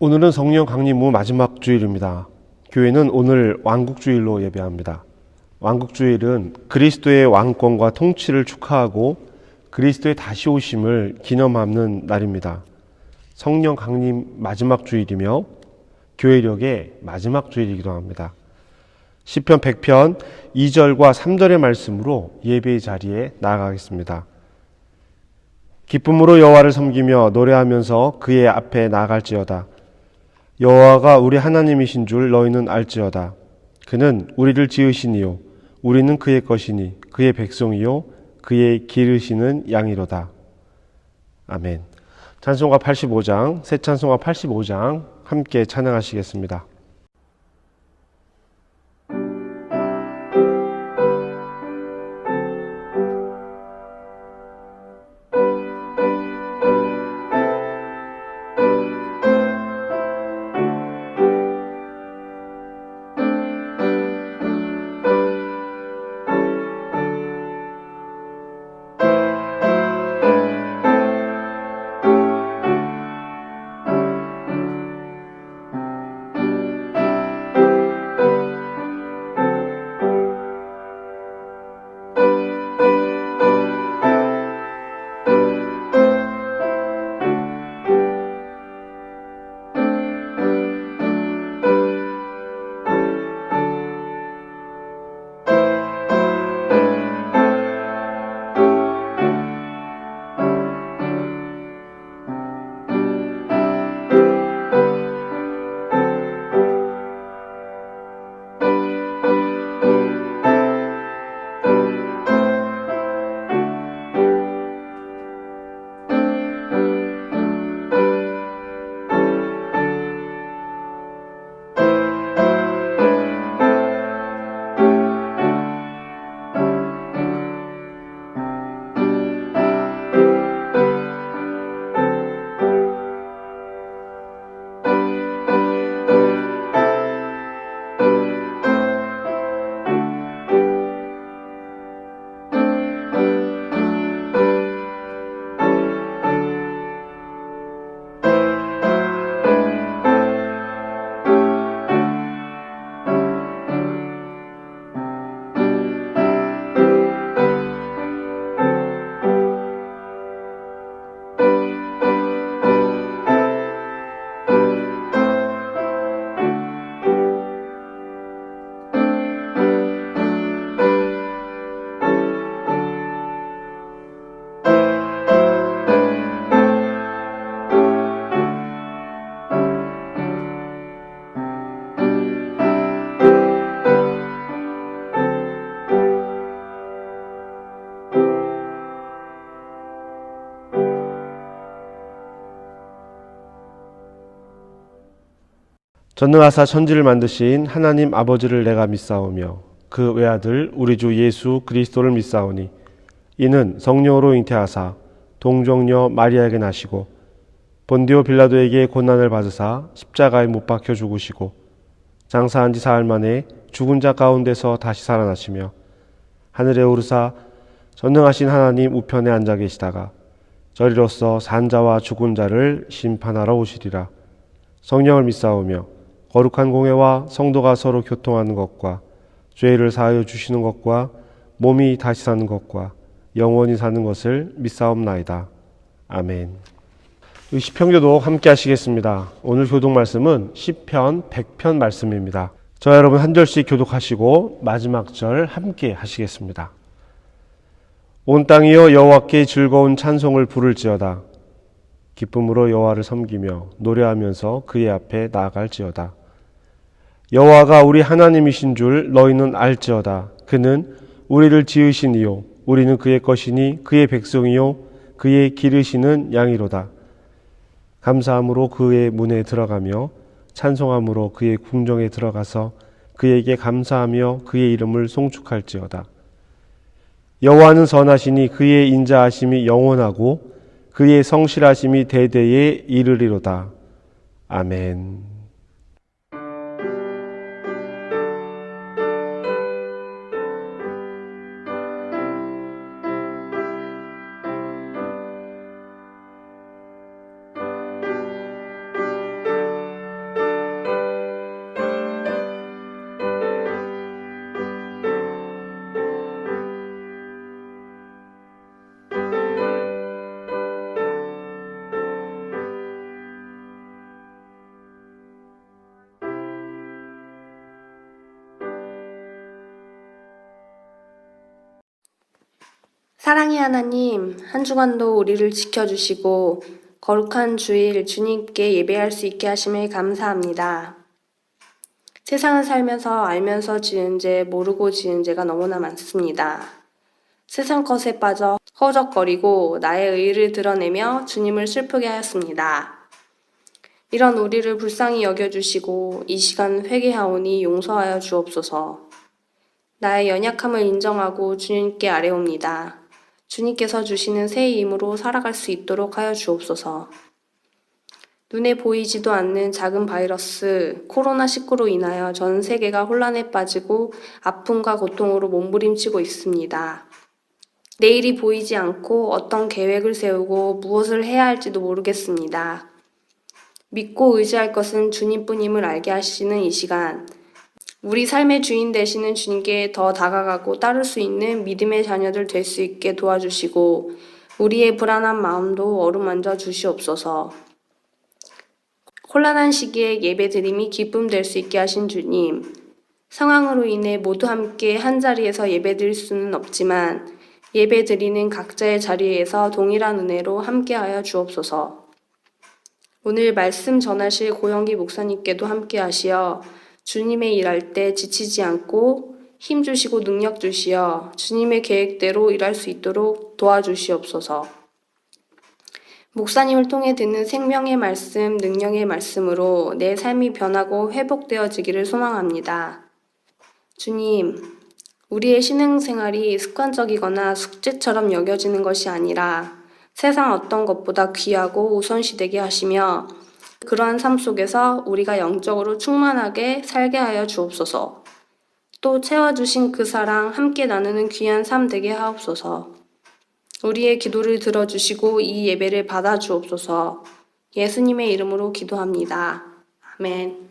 오늘은 성령 강림 후 마지막 주일입니다. 교회는 오늘 왕국주일로 예배합니다. 왕국주일은 그리스도의 왕권과 통치를 축하하고 그리스도의 다시 오심을 기념하는 날입니다. 성령 강림 마지막 주일이며 교회력의 마지막 주일이기도 합니다. 시편 100편 2절과 3절의 말씀으로 예배의 자리에 나아가겠습니다. 기쁨으로 여호와를 섬기며 노래하면서 그의 앞에 나아갈지어다. 여호와가 우리 하나님이신 줄 너희는 알지어다. 그는 우리를 지으시니요 우리는 그의 것이니 그의 백성이요 그의 기르시는 양이로다. 아멘. 찬송가 85장, 새 찬송가 85장 함께 찬양하시겠습니다. 전능하사 천지를 만드신 하나님 아버지를 내가 믿사오며 그 외아들 우리 주 예수 그리스도를 믿사오니 이는 성령으로 잉태하사 동정녀 마리아에게 나시고 본디오 빌라도에게 고난을 받으사 십자가에 못 박혀 죽으시고 장사한 지 사흘 만에 죽은 자 가운데서 다시 살아나시며 하늘에 오르사 전능하신 하나님 우편에 앉아 계시다가 저리로서 산 자와 죽은 자를 심판하러 오시리라. 성령을 믿사오며 거룩한 공회와 성도가 서로 교통하는 것과 죄를 사하여 주시는 것과 몸이 다시 사는 것과 영원히 사는 것을 믿사옵나이다. 아멘. 시편교독 함께 하시겠습니다. 오늘 교독 말씀은 시편 100편 말씀입니다. 저와 여러분 한 절씩 교독하시고 마지막 절 함께 하시겠습니다. 온 땅이여 여호와께 즐거운 찬송을 부를지어다. 기쁨으로 여호와를 섬기며 노래하면서 그의 앞에 나아갈지어다. 여호와가 우리 하나님이신 줄 너희는 알지어다. 그는 우리를 지으신 이요 우리는 그의 것이니 그의 백성이요 그의 기르시는 양이로다. 감사함으로 그의 문에 들어가며 찬송함으로 그의 궁정에 들어가서 그에게 감사하며 그의 이름을 송축할지어다. 여호와는 선하시니 그의 인자하심이 영원하고 그의 성실하심이 대대에 이르리로다. 아멘. 사랑의 하나님, 한 주간도 우리를 지켜주시고 거룩한 주일 주님께 예배할 수 있게 하심을 감사합니다. 세상을 살면서 알면서 지은 죄, 모르고 지은 죄가 너무나 많습니다. 세상 것에 빠져 허우적거리고 나의 의의를 드러내며 주님을 슬프게 하였습니다. 이런 우리를 불쌍히 여겨주시고 이 시간 회개하오니 용서하여 주옵소서. 나의 연약함을 인정하고 주님께 아뢰옵니다. 주님께서 주시는 새 힘으로 살아갈 수 있도록 하여 주옵소서. 눈에 보이지도 않는 작은 바이러스 코로나19로 인하여 전 세계가 혼란에 빠지고 아픔과 고통으로 몸부림치고 있습니다. 내일이 보이지 않고 어떤 계획을 세우고 무엇을 해야 할지도 모르겠습니다. 믿고 의지할 것은 주님뿐임을 알게 하시는 이 시간, 우리 삶의 주인 되시는 주님께 더 다가가고 따를 수 있는 믿음의 자녀들 될 수 있게 도와주시고 우리의 불안한 마음도 어루만져 주시옵소서. 혼란한 시기에 예배드림이 기쁨 될 수 있게 하신 주님, 상황으로 인해 모두 함께 한자리에서 예배드릴 수는 없지만 예배드리는 각자의 자리에서 동일한 은혜로 함께하여 주옵소서. 오늘 말씀 전하실 고영기 목사님께도 함께하시어 주님의 일할 때 지치지 않고 힘 주시고 능력 주시어 주님의 계획대로 일할 수 있도록 도와주시옵소서. 목사님을 통해 듣는 생명의 말씀, 능력의 말씀으로 내 삶이 변하고 회복되어지기를 소망합니다. 주님, 우리의 신앙생활이 습관적이거나 숙제처럼 여겨지는 것이 아니라 세상 어떤 것보다 귀하고 우선시되게 하시며 그러한 삶 속에서 우리가 영적으로 충만하게 살게 하여 주옵소서. 또 채워주신 그 사랑 함께 나누는 귀한 삶 되게 하옵소서. 우리의 기도를 들어주시고 이 예배를 받아 주옵소서. 예수님의 이름으로 기도합니다. 아멘.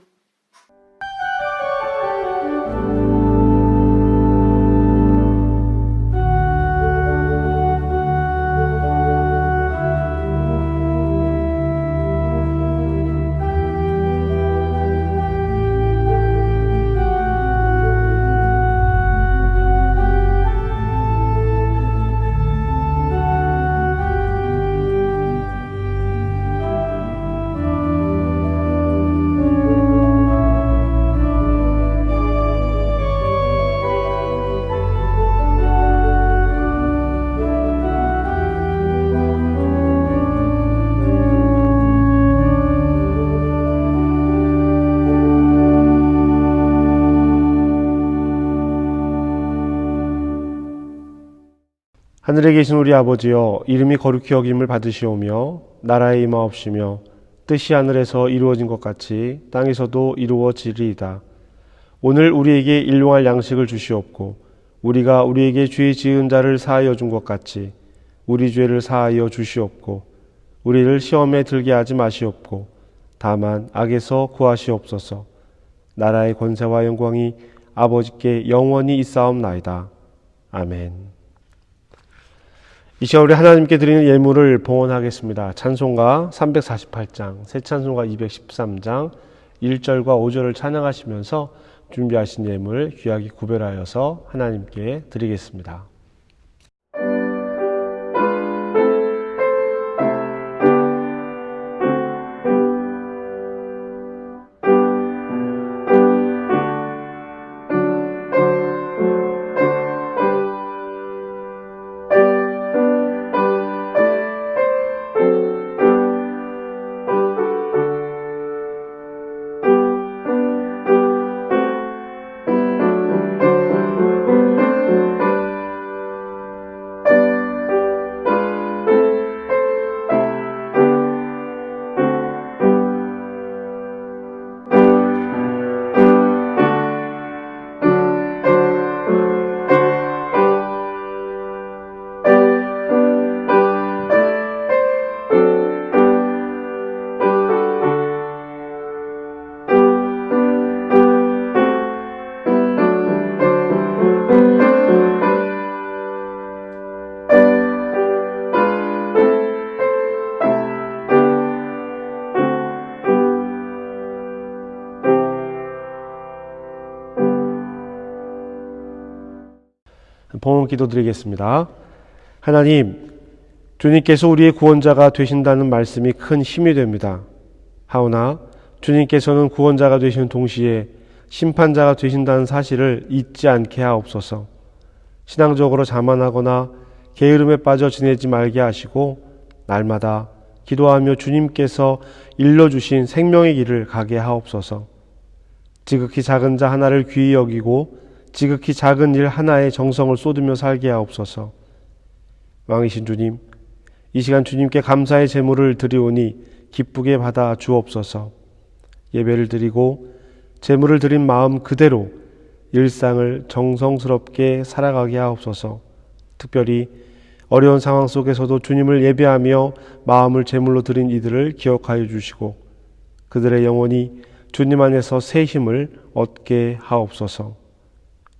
하늘에 계신 우리 아버지여, 이름이 거룩히 여김을 받으시오며 나라에 임하옵시며 뜻이 하늘에서 이루어진 것 같이 땅에서도 이루어지리이다. 오늘 우리에게 일용할 양식을 주시옵고 우리가 우리에게 죄 지은 자를 사하여 준 것 같이 우리 죄를 사하여 주시옵고 우리를 시험에 들게 하지 마시옵고 다만 악에서 구하시옵소서. 나라의 권세와 영광이 아버지께 영원히 있사옵나이다. 아멘. 이 시간 우리 하나님께 드리는 예물을 봉헌하겠습니다. 찬송가 348장, 새 찬송가 213장 1절과 5절을 찬양하시면서 준비하신 예물 귀하게 구별하여서 하나님께 드리겠습니다. 봉헌 기도드리겠습니다. 하나님, 주님께서 우리의 구원자가 되신다는 말씀이 큰 힘이 됩니다. 하오나 주님께서는 구원자가 되시는 동시에 심판자가 되신다는 사실을 잊지 않게 하옵소서. 신앙적으로 자만하거나 게으름에 빠져 지내지 말게 하시고 날마다 기도하며 주님께서 일러주신 생명의 길을 가게 하옵소서. 지극히 작은 자 하나를 귀히 여기고 지극히 작은 일 하나에 정성을 쏟으며 살게 하옵소서. 왕이신 주님, 이 시간 주님께 감사의 제물을 드리오니 기쁘게 받아 주옵소서. 예배를 드리고 제물을 드린 마음 그대로 일상을 정성스럽게 살아가게 하옵소서. 특별히 어려운 상황 속에서도 주님을 예배하며 마음을 제물로 드린 이들을 기억하여 주시고 그들의 영혼이 주님 안에서 새 힘을 얻게 하옵소서.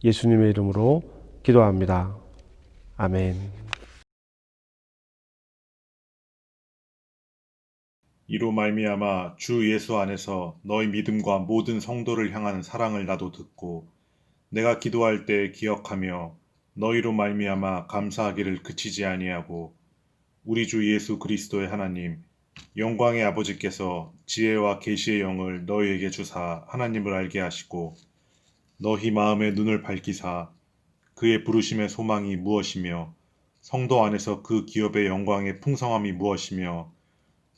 예수님의 이름으로 기도합니다. 아멘. 이로 말미암아 주 예수 안에서 너희 믿음과 모든 성도를 향한 사랑을 나도 듣고 내가 기도할 때 기억하며 너희로 말미암아 감사하기를 그치지 아니하고 우리 주 예수 그리스도의 하나님 영광의 아버지께서 지혜와 계시의 영을 너희에게 주사 하나님을 알게 하시고 너희 마음의 눈을 밝히사 그의 부르심의 소망이 무엇이며 성도 안에서 그 기업의 영광의 풍성함이 무엇이며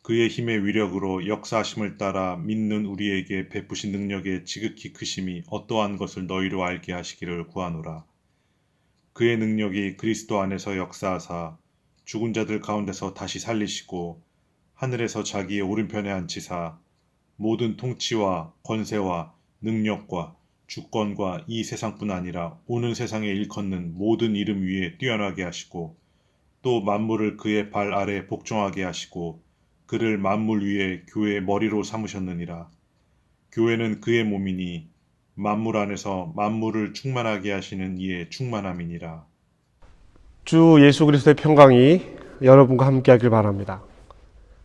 그의 힘의 위력으로 역사하심을 따라 믿는 우리에게 베푸신 능력의 지극히 크심이 어떠한 것을 너희로 알게 하시기를 구하노라. 그의 능력이 그리스도 안에서 역사하사 죽은 자들 가운데서 다시 살리시고 하늘에서 자기의 오른편에 앉히사 모든 통치와 권세와 능력과 주권과 이 세상뿐 아니라 오는 세상에 일컫는 모든 이름 위에 뛰어나게 하시고 또 만물을 그의 발 아래 복종하게 하시고 그를 만물 위에 교회의 머리로 삼으셨느니라. 교회는 그의 몸이니 만물 안에서 만물을 충만하게 하시는 이의 충만함이니라. 주 예수 그리스도의 평강이 여러분과 함께 하길 바랍니다.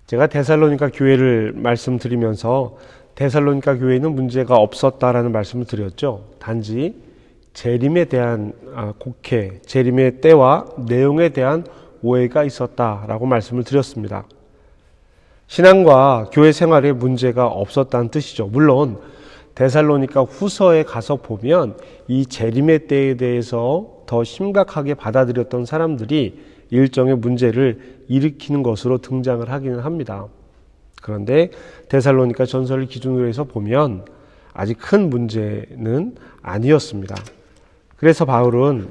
제가 데살로니가 교회를 말씀드리면서 데살로니가 교회는 문제가 없었다라는 말씀을 드렸죠. 단지 재림에 대한 곡해, 재림의 때와 내용에 대한 오해가 있었다라고 말씀을 드렸습니다. 신앙과 교회 생활에 문제가 없었다는 뜻이죠. 물론 데살로니가 후서에 가서 보면 이 재림의 때에 대해서 더 심각하게 받아들였던 사람들이 일정의 문제를 일으키는 것으로 등장을 하기는 합니다. 그런데 데살로니가 전서를 기준으로 해서 보면 아직 큰 문제는 아니었습니다. 그래서 바울은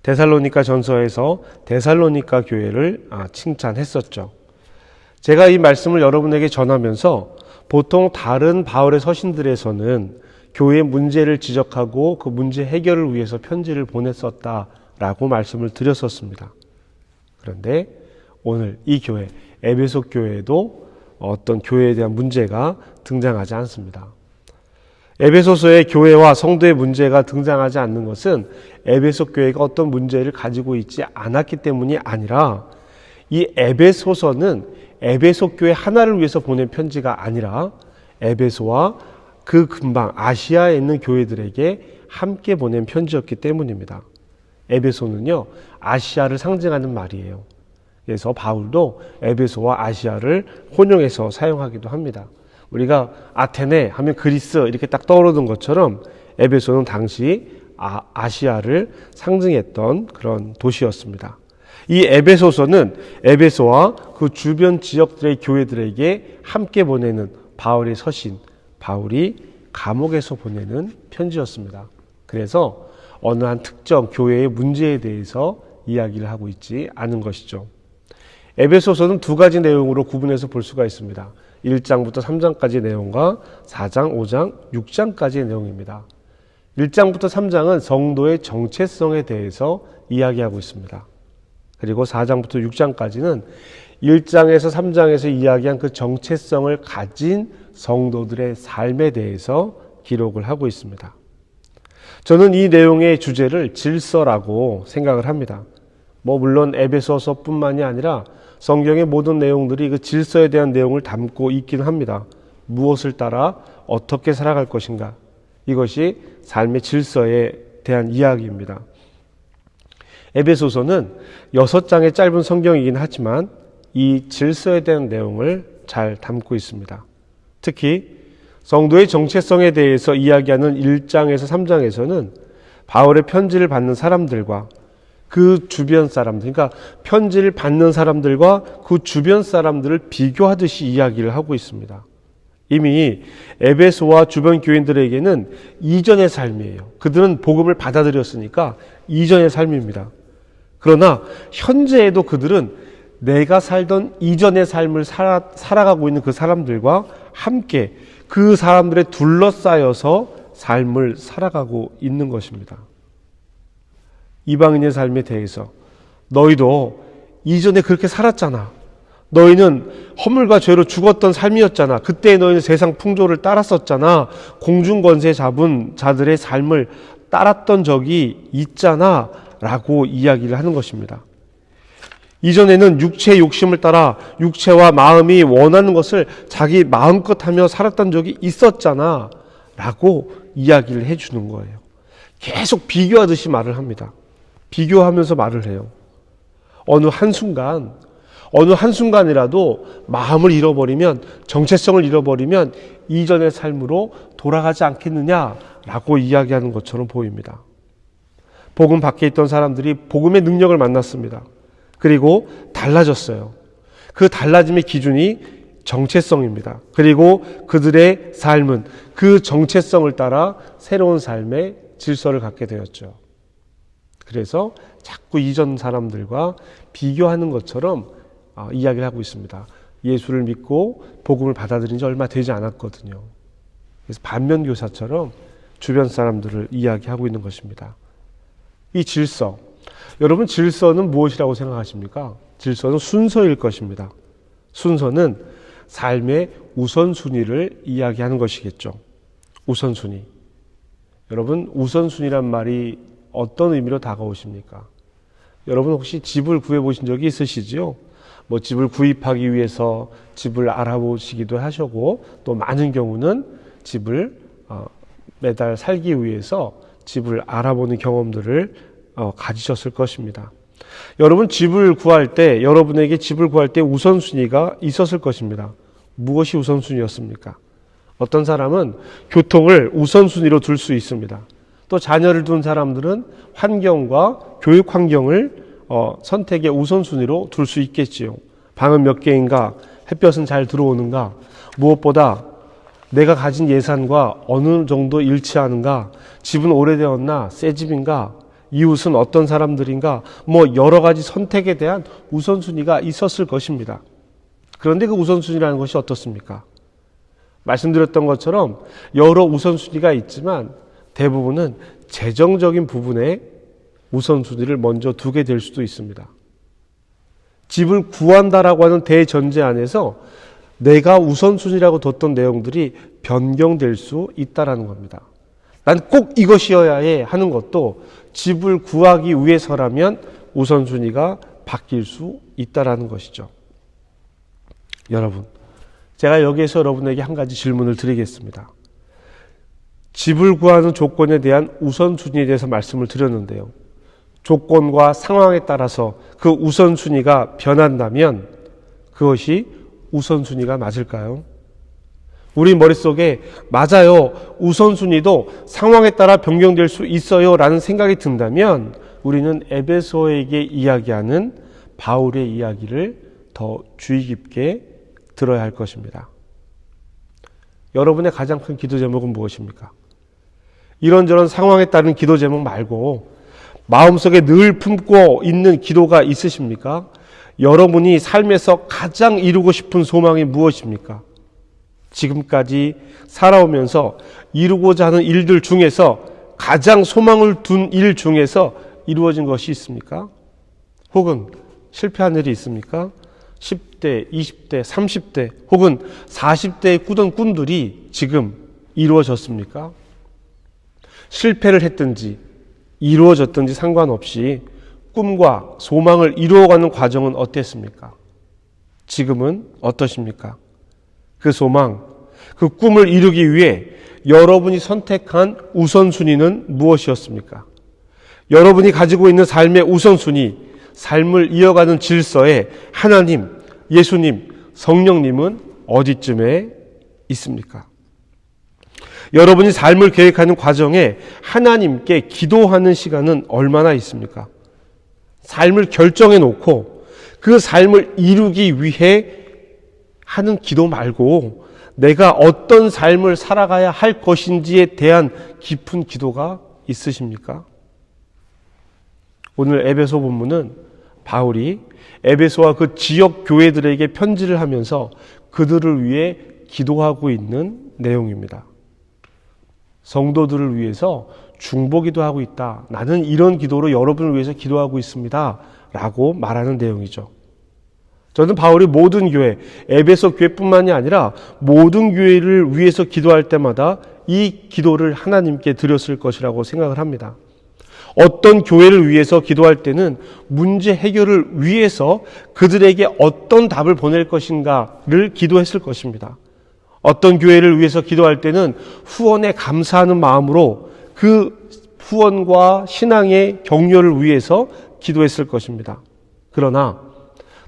데살로니가 전서에서 데살로니가 교회를 칭찬했었죠. 제가 이 말씀을 여러분에게 전하면서 보통 다른 바울의 서신들에서는 교회의 문제를 지적하고 그 문제 해결을 위해서 편지를 보냈었다라고 말씀을 드렸었습니다. 그런데 오늘 이 교회, 에베소 교회에도 어떤 교회에 대한 문제가 등장하지 않습니다. 에베소서의 교회와 성도의 문제가 등장하지 않는 것은 에베소 교회가 어떤 문제를 가지고 있지 않았기 때문이 아니라 이 에베소서는 에베소 교회 하나를 위해서 보낸 편지가 아니라 에베소와 그 근방 아시아에 있는 교회들에게 함께 보낸 편지였기 때문입니다. 에베소는요, 아시아를 상징하는 말이에요. 그래서 바울도 에베소와 아시아를 혼용해서 사용하기도 합니다. 우리가 아테네 하면 그리스 이렇게 딱 떠오르는 것처럼 에베소는 당시 아시아를 상징했던 그런 도시였습니다. 이 에베소서는 에베소와 그 주변 지역들의 교회들에게 함께 보내는 바울의 서신, 바울이 감옥에서 보내는 편지였습니다. 그래서 어느 한 특정 교회의 문제에 대해서 이야기를 하고 있지 않은 것이죠. 에베소서는 두 가지 내용으로 구분해서 볼 수가 있습니다. 1장부터 3장까지의 내용과 4장, 5장, 6장까지의 내용입니다. 1장부터 3장은 성도의 정체성에 대해서 이야기하고 있습니다. 그리고 4장부터 6장까지는 1장에서 3장에서 이야기한 그 정체성을 가진 성도들의 삶에 대해서 기록을 하고 있습니다. 저는 이 내용의 주제를 질서라고 생각을 합니다. 물론 에베소서뿐만이 아니라 성경의 모든 내용들이 그 질서에 대한 내용을 담고 있긴 합니다. 무엇을 따라 어떻게 살아갈 것인가. 이것이 삶의 질서에 대한 이야기입니다. 에베소서는 6장의 짧은 성경이긴 하지만 이 질서에 대한 내용을 잘 담고 있습니다. 특히 성도의 정체성에 대해서 이야기하는 1장에서 3장에서는 바울의 편지를 받는 사람들과 그 주변 사람들, 그러니까 편지를 받는 사람들과 그 주변 사람들을 비교하듯이 이야기를 하고 있습니다. 이미 에베소와 주변 교인들에게는 이전의 삶이에요. 그들은 복음을 받아들였으니까 이전의 삶입니다. 그러나 현재에도 그들은 내가 살던 이전의 삶을 살아가고 있는 그 사람들과 함께 그 사람들에 둘러싸여서 삶을 살아가고 있는 것입니다. 이방인의 삶에 대해서 너희도 이전에 그렇게 살았잖아. 너희는 허물과 죄로 죽었던 삶이었잖아. 그때 너희는 세상 풍조를 따랐었잖아. 공중권세 잡은 자들의 삶을 따랐던 적이 있잖아 라고 이야기를 하는 것입니다. 이전에는 육체의 욕심을 따라 육체와 마음이 원하는 것을 자기 마음껏 하며 살았던 적이 있었잖아 라고 이야기를 해주는 거예요. 계속 비교하듯이 말을 합니다. 비교하면서 말을 해요. 어느 한순간이라도 마음을 잃어버리면, 정체성을 잃어버리면 이전의 삶으로 돌아가지 않겠느냐라고 이야기하는 것처럼 보입니다. 복음 밖에 있던 사람들이 복음의 능력을 만났습니다. 그리고 달라졌어요. 그 달라짐의 기준이 정체성입니다. 그리고 그들의 삶은 그 정체성을 따라 새로운 삶의 질서를 갖게 되었죠. 그래서 자꾸 이전 사람들과 비교하는 것처럼 이야기를 하고 있습니다. 예수를 믿고 복음을 받아들인 지 얼마 되지 않았거든요. 그래서 반면교사처럼 주변 사람들을 이야기하고 있는 것입니다. 이 질서, 여러분 질서는 무엇이라고 생각하십니까? 질서는 순서일 것입니다. 순서는 삶의 우선순위를 이야기하는 것이겠죠. 우선순위. 여러분 우선순위란 말이 어떤 의미로 다가오십니까? 여러분 혹시 집을 구해보신 적이 있으시지요? 집을 구입하기 위해서 집을 알아보시기도 하시고 또 많은 경우는 집을 매달 살기 위해서 집을 알아보는 경험들을 가지셨을 것입니다. 여러분 집을 구할 때, 여러분에게 집을 구할 때 우선순위가 있었을 것입니다. 무엇이 우선순위였습니까? 어떤 사람은 교통을 우선순위로 둘 수 있습니다. 또 자녀를 둔 사람들은 환경과 교육 환경을 선택의 우선순위로 둘 수 있겠지요. 방은 몇 개인가? 햇볕은 잘 들어오는가? 무엇보다 내가 가진 예산과 어느 정도 일치하는가? 집은 오래되었나? 새 집인가? 이웃은 어떤 사람들인가, 여러 가지 선택에 대한 우선순위가 있었을 것입니다. 그런데 그 우선순위라는 것이 어떻습니까? 말씀드렸던 것처럼 여러 우선순위가 있지만 대부분은 재정적인 부분에 우선순위를 먼저 두게 될 수도 있습니다. 집을 구한다라고 하는 대전제 안에서 내가 우선순위라고 뒀던 내용들이 변경될 수 있다라는 겁니다. 난 꼭 이것이어야 해 하는 것도 집을 구하기 위해서라면 우선순위가 바뀔 수 있다라는 것이죠. 여러분, 제가 여기에서 여러분에게 한 가지 질문을 드리겠습니다. 집을 구하는 조건에 대한 우선순위에 대해서 말씀을 드렸는데요. 조건과 상황에 따라서 그 우선순위가 변한다면 그것이 우선순위가 맞을까요? 우리 머릿속에 맞아요, 우선순위도 상황에 따라 변경될 수 있어요 라는 생각이 든다면 우리는 에베소에게 이야기하는 바울의 이야기를 더 주의 깊게 들어야 할 것입니다. 여러분의 가장 큰 기도 제목은 무엇입니까? 이런저런 상황에 따른 기도 제목 말고 마음속에 늘 품고 있는 기도가 있으십니까? 여러분이 삶에서 가장 이루고 싶은 소망이 무엇입니까? 지금까지 살아오면서 이루고자 하는 일들 중에서 가장 소망을 둔 일 중에서 이루어진 것이 있습니까? 혹은 실패한 일이 있습니까? 10대, 20대, 30대 혹은 40대에 꾸던 꿈들이 지금 이루어졌습니까? 실패를 했든지 이루어졌든지 상관없이 꿈과 소망을 이루어가는 과정은 어땠습니까? 지금은 어떠십니까? 그 소망, 그 꿈을 이루기 위해 여러분이 선택한 우선순위는 무엇이었습니까? 여러분이 가지고 있는 삶의 우선순위, 삶을 이어가는 질서에 하나님, 예수님, 성령님은 어디쯤에 있습니까? 여러분이 삶을 계획하는 과정에 하나님께 기도하는 시간은 얼마나 있습니까? 삶을 결정해 놓고 그 삶을 이루기 위해 하는 기도 말고 내가 어떤 삶을 살아가야 할 것인지에 대한 깊은 기도가 있으십니까? 오늘 에베소 본문은 바울이 에베소와 그 지역 교회들에게 편지를 하면서 그들을 위해 기도하고 있는 내용입니다. 성도들을 위해서 중보기도 하고 있다. 나는 이런 기도로 여러분을 위해서 기도하고 있습니다. 라고 말하는 내용이죠. 저는 바울이 모든 교회, 에베소 교회뿐만이 아니라 모든 교회를 위해서 기도할 때마다 이 기도를 하나님께 드렸을 것이라고 생각을 합니다. 어떤 교회를 위해서 기도할 때는 문제 해결을 위해서 그들에게 어떤 답을 보낼 것인가를 기도했을 것입니다. 어떤 교회를 위해서 기도할 때는 후원에 감사하는 마음으로 그 후원과 신앙의 격려를 위해서 기도했을 것입니다. 그러나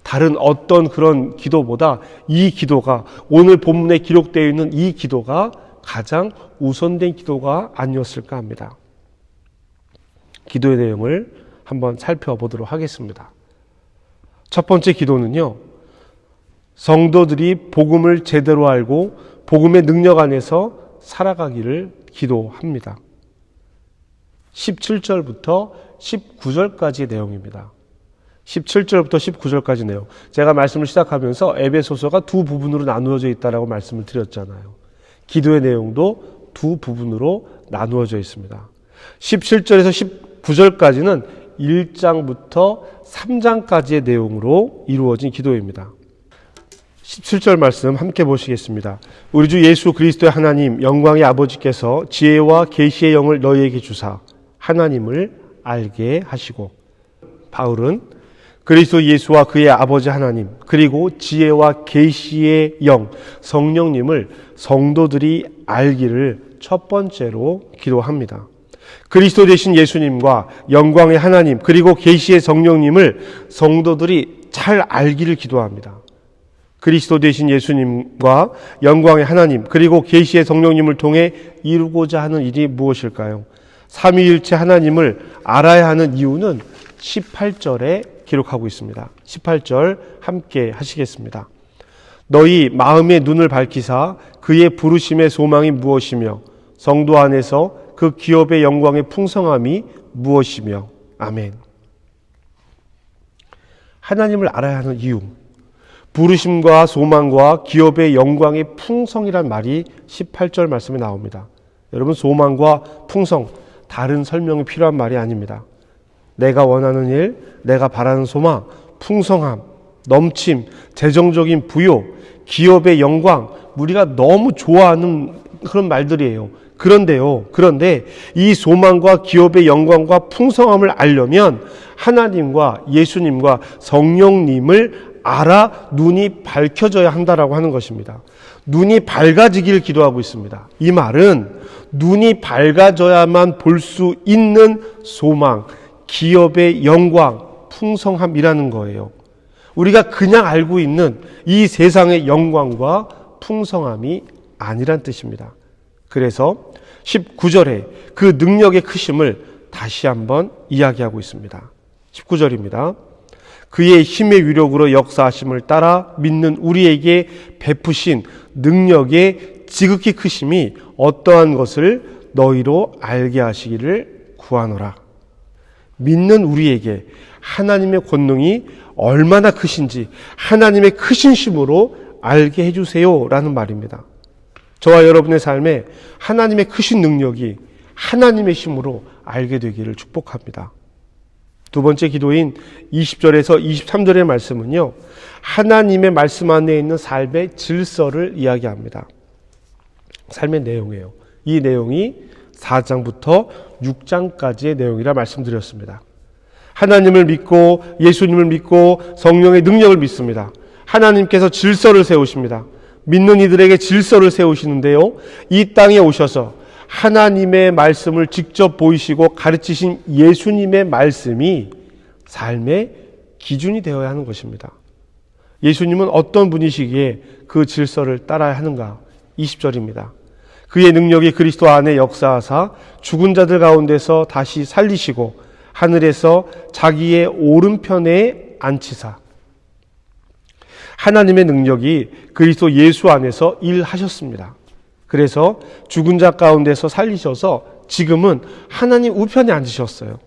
다른 어떤 그런 기도보다 이 기도가, 오늘 본문에 기록되어 있는 이 기도가 가장 우선된 기도가 아니었을까 합니다. 기도의 내용을 한번 살펴보도록 하겠습니다. 첫 번째 기도는요, 성도들이 복음을 제대로 알고 복음의 능력 안에서 살아가기를 기도합니다. 17절부터 19절까지의 내용입니다. 17절부터 19절까지 내용. 제가 말씀을 시작하면서 에베소서가 두 부분으로 나누어져 있다라고 말씀을 드렸잖아요. 기도의 내용도 두 부분으로 나누어져 있습니다. 17절에서 19절까지는 1장부터 3장까지의 내용으로 이루어진 기도입니다. 17절 말씀 함께 보시겠습니다. 우리 주 예수 그리스도의 하나님 영광의 아버지께서 지혜와 계시의 영을 너희에게 주사 하나님을 알게 하시고, 바울은 그리스도 예수와 그의 아버지 하나님 그리고 지혜와 계시의 영 성령님을 성도들이 알기를 첫 번째로 기도합니다. 그리스도 되신 예수님과 영광의 하나님 그리고 계시의 성령님을 성도들이 잘 알기를 기도합니다. 그리스도 되신 예수님과 영광의 하나님 그리고 계시의 성령님을 통해 이루고자 하는 일이 무엇일까요? 삼위일체 하나님을 알아야 하는 이유는 18절에 기록하고 있습니다. 18절 함께 하시겠습니다. 너희 마음의 눈을 밝히사 그의 부르심의 소망이 무엇이며 성도 안에서 그 기업의 영광의 풍성함이 무엇이며. 아멘. 하나님을 알아야 하는 이유, 부르심과 소망과 기업의 영광의 풍성이란 말이 18절 말씀에 나옵니다. 여러분, 소망과 풍성, 다른 설명이 필요한 말이 아닙니다. 내가 원하는 일, 내가 바라는 소망, 풍성함, 넘침, 재정적인 부요, 기업의 영광, 우리가 너무 좋아하는 그런 말들이에요. 그런데 이 소망과 기업의 영광과 풍성함을 알려면 하나님과 예수님과 성령님을 알아 눈이 밝혀져야 한다라고 하는 것입니다. 눈이 밝아지길 기도하고 있습니다. 이 말은 눈이 밝아져야만 볼 수 있는 소망, 기업의 영광, 풍성함이라는 거예요. 우리가 그냥 알고 있는 이 세상의 영광과 풍성함이 아니란 뜻입니다. 그래서 19절에 그 능력의 크심을 다시 한번 이야기하고 있습니다. 19절입니다. 그의 힘의 위력으로 역사하심을 따라 믿는 우리에게 베푸신 능력의 지극히 크심이 어떠한 것을 너희로 알게 하시기를 구하노라. 믿는 우리에게 하나님의 권능이 얼마나 크신지 하나님의 크신 심으로 알게 해주세요 라는 말입니다. 저와 여러분의 삶에 하나님의 크신 능력이 하나님의 힘으로 알게 되기를 축복합니다. 두 번째 기도인 20절에서 23절의 말씀은요, 하나님의 말씀 안에 있는 삶의 질서를 이야기합니다. 삶의 내용이에요. 이 내용이 4장부터 6장까지의 내용이라 말씀드렸습니다. 하나님을 믿고 예수님을 믿고 성령의 능력을 믿습니다. 하나님께서 질서를 세우십니다. 믿는 이들에게 질서를 세우시는데요, 이 땅에 오셔서 하나님의 말씀을 직접 보이시고 가르치신 예수님의 말씀이 삶의 기준이 되어야 하는 것입니다. 예수님은 어떤 분이시기에 그 질서를 따라야 하는가? 20절입니다. 그의 능력이 그리스도 안에 역사하사 죽은 자들 가운데서 다시 살리시고 하늘에서 자기의 오른편에 앉히사. 하나님의 능력이 그리스도 예수 안에서 일하셨습니다. 그래서 죽은 자 가운데서 살리셔서 지금은 하나님 우편에 앉으셨어요.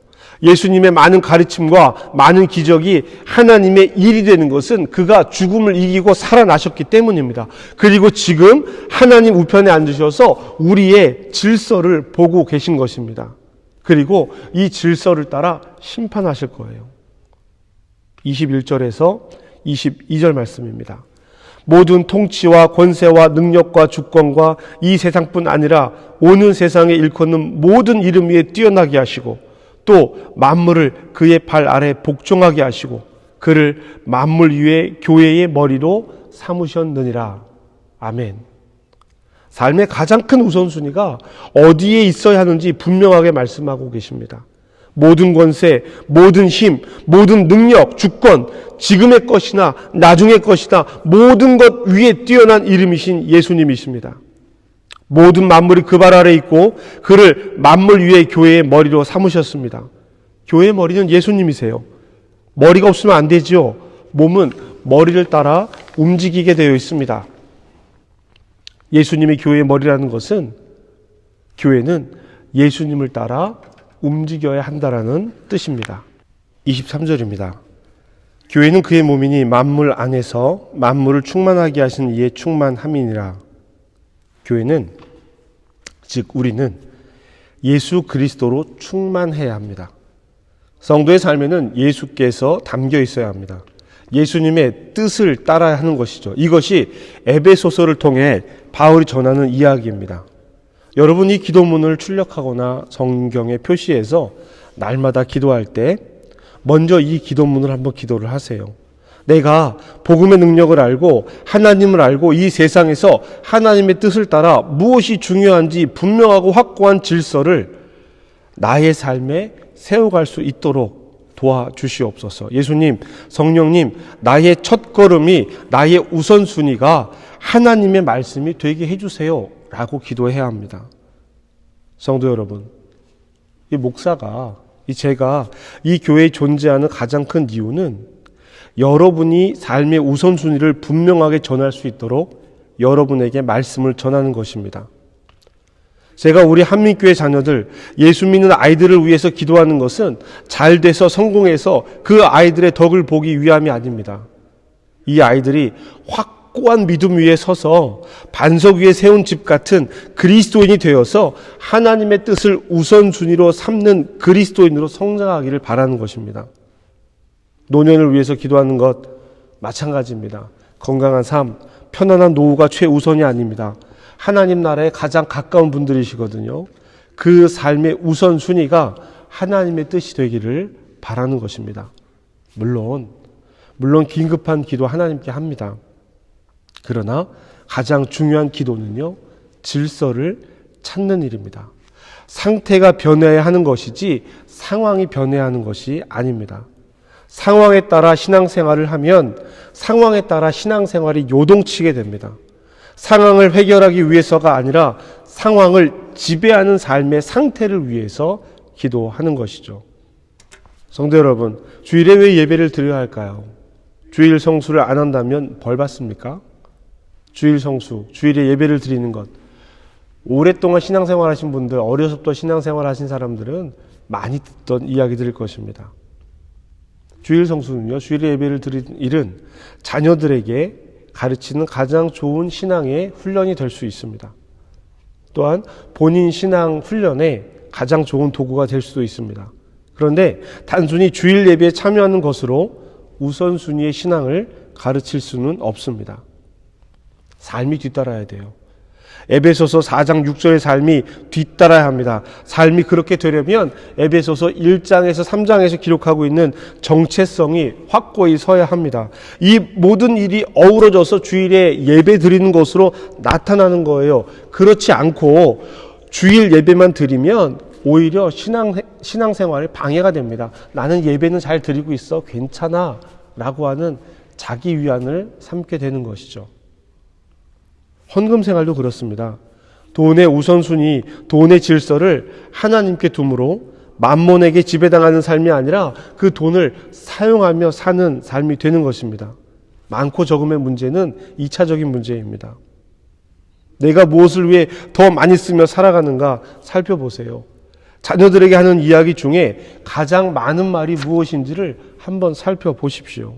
예수님의 많은 가르침과 많은 기적이 하나님의 일이 되는 것은 그가 죽음을 이기고 살아나셨기 때문입니다. 그리고 지금 하나님 우편에 앉으셔서 우리의 질서를 보고 계신 것입니다. 그리고 이 질서를 따라 심판하실 거예요. 21절에서 22절 말씀입니다. 모든 통치와 권세와 능력과 주권과 이 세상뿐 아니라 오는 세상에 일컫는 모든 이름 위에 뛰어나게 하시고 또 만물을 그의 발 아래 복종하게 하시고 그를 만물 위에 교회의 머리로 삼으셨느니라. 아멘. 삶의 가장 큰 우선순위가 어디에 있어야 하는지 분명하게 말씀하고 계십니다. 모든 권세, 모든 힘, 모든 능력, 주권, 지금의 것이나 나중의 것이나 모든 것 위에 뛰어난 이름이신 예수님이십니다. 모든 만물이 그 발 아래 있고 그를 만물 위에 교회의 머리로 삼으셨습니다. 교회의 머리는 예수님이세요. 머리가 없으면 안 되지요. 몸은 머리를 따라 움직이게 되어 있습니다. 예수님이 교회의 머리라는 것은 교회는 예수님을 따라 움직여야 한다라는 뜻입니다. 23절입니다. 교회는 그의 몸이니 만물 안에서 만물을 충만하게 하신 이의 충만함이니라. 교회는, 즉 우리는 예수 그리스도로 충만해야 합니다. 성도의 삶에는 예수께서 담겨 있어야 합니다. 예수님의 뜻을 따라야 하는 것이죠. 이것이 에베소서를 통해 바울이 전하는 이야기입니다. 여러분, 이 기도문을 출력하거나 성경에 표시해서 날마다 기도할 때 먼저 이 기도문을 한번 기도를 하세요. 내가 복음의 능력을 알고 하나님을 알고 이 세상에서 하나님의 뜻을 따라 무엇이 중요한지 분명하고 확고한 질서를 나의 삶에 세워갈 수 있도록 도와주시옵소서. 예수님, 성령님, 나의 첫걸음이, 나의 우선순위가 하나님의 말씀이 되게 해주세요 라고 기도해야 합니다. 성도 여러분, 이 목사가, 제가 이 교회에 존재하는 가장 큰 이유는 여러분이 삶의 우선순위를 분명하게 전할 수 있도록 여러분에게 말씀을 전하는 것입니다. 제가 우리 한민교회 자녀들, 예수 믿는 아이들을 위해서 기도하는 것은 잘 돼서 성공해서 그 아이들의 덕을 보기 위함이 아닙니다. 이 아이들이 확고한 믿음 위에 서서 반석 위에 세운 집 같은 그리스도인이 되어서 하나님의 뜻을 우선순위로 삼는 그리스도인으로 성장하기를 바라는 것입니다. 노년을 위해서 기도하는 것 마찬가지입니다. 건강한 삶, 편안한 노후가 최우선이 아닙니다. 하나님 나라에 가장 가까운 분들이시거든요. 그 삶의 우선순위가 하나님의 뜻이 되기를 바라는 것입니다. 물론 긴급한 기도 하나님께 합니다. 그러나 가장 중요한 기도는요, 질서를 찾는 일입니다. 상태가 변해야 하는 것이지 상황이 변해야 하는 것이 아닙니다. 상황에 따라 신앙생활을 하면 상황에 따라 신앙생활이 요동치게 됩니다. 상황을 해결하기 위해서가 아니라 상황을 지배하는 삶의 상태를 위해서 기도하는 것이죠. 성도 여러분, 주일에 왜 예배를 드려야 할까요? 주일 성수를 안 한다면 벌 받습니까? 주일 성수, 주일에 예배를 드리는 것. 오랫동안 신앙생활 하신 분들, 어려서부터 신앙생활 하신 사람들은 많이 듣던 이야기들일 것입니다. 주일 성수는요, 주일에 예배를 드리는 일은 자녀들에게 가르치는 가장 좋은 신앙의 훈련이 될 수 있습니다. 또한 본인 신앙 훈련에 가장 좋은 도구가 될 수도 있습니다. 그런데 단순히 주일 예배에 참여하는 것으로 우선순위의 신앙을 가르칠 수는 없습니다. 삶이 뒤따라야 돼요. 에베소서 4장 6절의 삶이 뒤따라야 합니다. 삶이 그렇게 되려면 에베소서 1장에서 3장에서 기록하고 있는 정체성이 확고히 서야 합니다. 이 모든 일이 어우러져서 주일에 예배 드리는 것으로 나타나는 거예요. 그렇지 않고 주일 예배만 드리면 오히려 신앙생활에 방해가 됩니다. 나는 예배는 잘 드리고 있어, 괜찮아 라고 하는 자기 위안을 삼게 되는 것이죠. 헌금 생활도 그렇습니다. 돈의 우선순위, 돈의 질서를 하나님께 두므로 만몬에게 지배당하는 삶이 아니라 그 돈을 사용하며 사는 삶이 되는 것입니다. 많고 적음의 문제는 2차적인 문제입니다. 내가 무엇을 위해 더 많이 쓰며 살아가는가 살펴보세요. 자녀들에게 하는 이야기 중에 가장 많은 말이 무엇인지를 한번 살펴보십시오.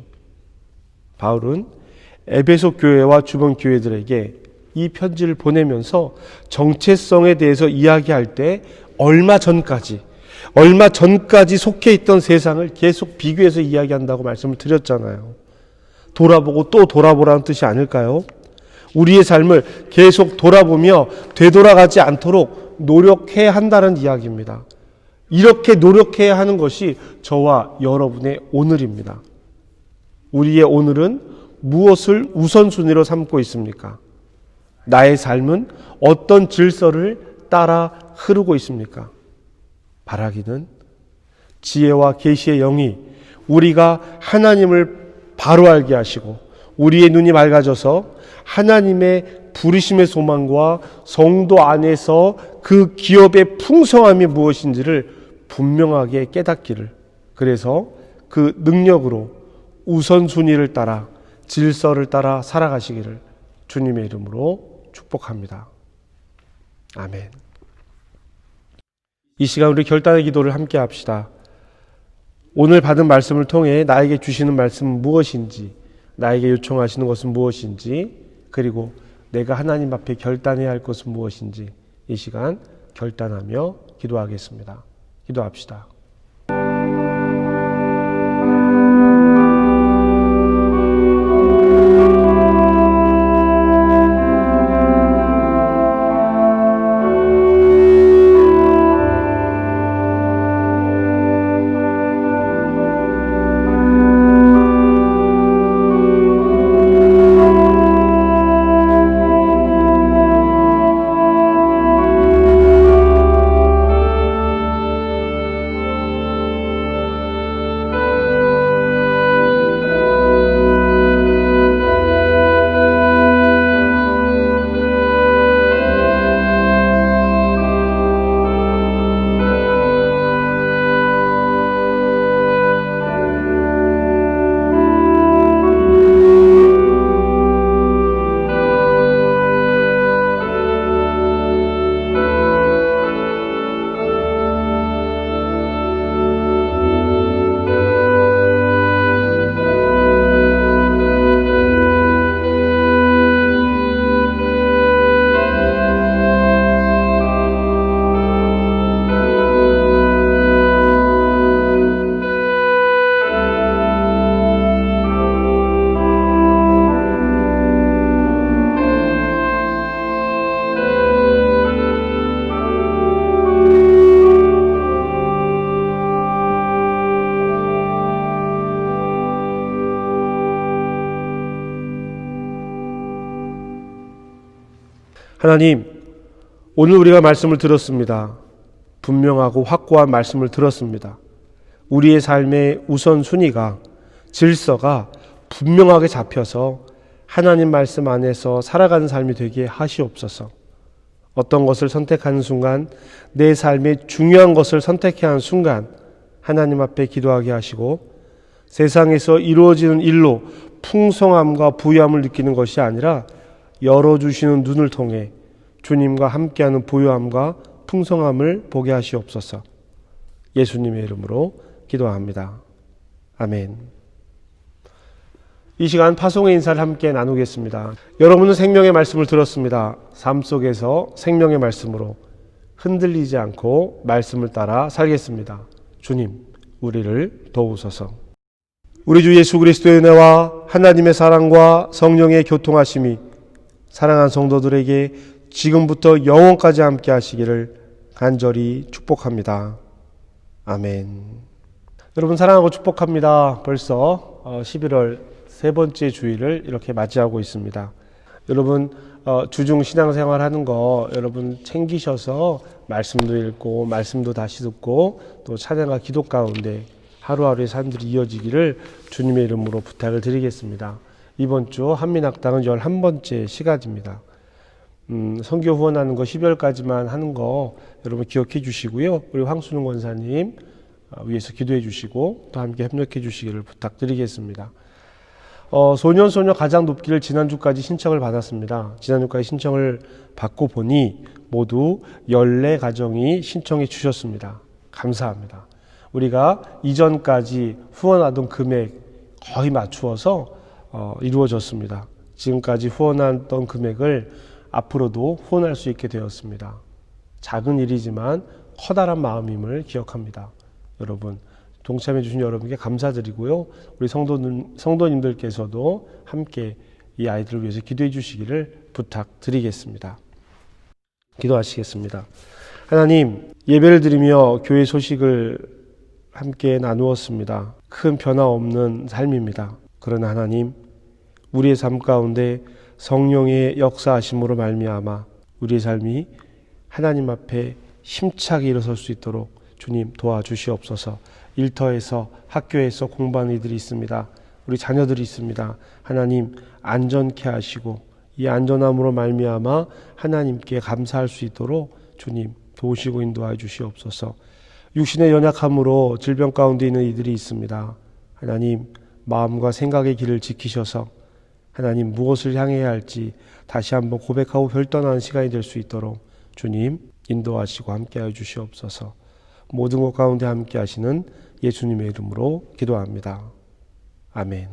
바울은 에베소 교회와 주변 교회들에게 이 편지를 보내면서 정체성에 대해서 이야기할 때 얼마 전까지 속해 있던 세상을 계속 비교해서 이야기한다고 말씀을 드렸잖아요. 돌아보고 또 돌아보라는 뜻이 아닐까요? 우리의 삶을 계속 돌아보며 되돌아가지 않도록 노력해야 한다는 이야기입니다. 이렇게 노력해야 하는 것이 저와 여러분의 오늘입니다. 우리의 오늘은 무엇을 우선순위로 삼고 있습니까? 나의 삶은 어떤 질서를 따라 흐르고 있습니까? 바라기는 지혜와 계시의 영이 우리가 하나님을 바로 알게 하시고 우리의 눈이 맑아져서 하나님의 부르심의 소망과 성도 안에서 그 기업의 풍성함이 무엇인지를 분명하게 깨닫기를, 그래서 그 능력으로 우선순위를 따라 질서를 따라 살아가시기를 주님의 이름으로 축복합니다. 아멘. 이 시간 우리 결단의 기도를 함께 합시다. 오늘 받은 말씀을 통해 나에게 주시는 말씀은 무엇인지, 나에게 요청하시는 것은 무엇인지, 그리고 내가 하나님 앞에 결단해야 할 것은 무엇인지 이 시간 결단하며 기도하겠습니다. 기도합시다. 하나님, 오늘 우리가 말씀을 들었습니다. 분명하고 확고한 말씀을 들었습니다. 우리의 삶의 우선순위가, 질서가 분명하게 잡혀서 하나님 말씀 안에서 살아가는 삶이 되게 하시옵소서. 어떤 것을 선택하는 순간, 내 삶의 중요한 것을 선택해야 하는 순간 하나님 앞에 기도하게 하시고, 세상에서 이루어지는 일로 풍성함과 부유함을 느끼는 것이 아니라 열어주시는 눈을 통해 주님과 함께하는 부유함과 풍성함을 보게 하시옵소서. 예수님의 이름으로 기도합니다. 아멘. 이 시간 파송의 인사를 함께 나누겠습니다. 여러분은 생명의 말씀을 들었습니다. 삶 속에서 생명의 말씀으로 흔들리지 않고 말씀을 따라 살겠습니다. 주님, 우리를 도우소서. 우리 주 예수 그리스도의 은혜와 하나님의 사랑과 성령의 교통하심이 사랑하는 성도들에게 지금부터 영원까지 함께 하시기를 간절히 축복합니다. 아멘. 여러분 사랑하고 축복합니다. 벌써 11월 세 번째 주일을 이렇게 맞이하고 있습니다. 여러분 주중 신앙생활 하는 거 여러분 챙기셔서 말씀도 읽고 말씀도 다시 듣고 또 찬양과 기도 가운데 하루하루의 삶들이 이어지기를 주님의 이름으로 부탁을 드리겠습니다. 이번 주 한민학당은 11번째 시간입니다. 선교 후원하는 거 12월까지만 하는 거 여러분 기억해 주시고요. 우리 황순웅 권사님 위해서 기도해 주시고 또 함께 협력해 주시기를 부탁드리겠습니다. 소년소녀 가장 높기를 지난주까지 신청을 받았습니다. 지난주까지 신청을 받고 보니 모두 14가정이 신청해 주셨습니다. 감사합니다. 우리가 이전까지 후원하던 금액 거의 맞추어서 이루어졌습니다. 지금까지 후원하던 금액을 앞으로도 후원할 수 있게 되었습니다. 작은 일이지만 커다란 마음임을 기억합니다. 여러분 동참해 주신 여러분께 감사드리고요. 우리 성도님들께서도 함께 이 아이들을 위해서 기도해 주시기를 부탁드리겠습니다. 기도하시겠습니다. 하나님, 예배를 드리며 교회 소식을 함께 나누었습니다. 큰 변화 없는 삶입니다. 그러나 하나님, 우리의 삶 가운데 성령의 역사하심으로 말미암아 우리의 삶이 하나님 앞에 힘차게 일어설 수 있도록 주님 도와주시옵소서. 일터에서 학교에서 공부하는 이들이 있습니다. 우리 자녀들이 있습니다. 하나님 안전케 하시고 이 안전함으로 말미암아 하나님께 감사할 수 있도록 주님 도우시고 인도하여 주시옵소서. 육신의 연약함으로 질병 가운데 있는 이들이 있습니다. 하나님 마음과 생각의 길을 지키셔서 하나님 무엇을 향해야 할지 다시 한번 고백하고 결단하는 시간이 될 수 있도록 주님 인도하시고 함께하여 주시옵소서. 모든 것 가운데 함께 하시는 예수님의 이름으로 기도합니다. 아멘.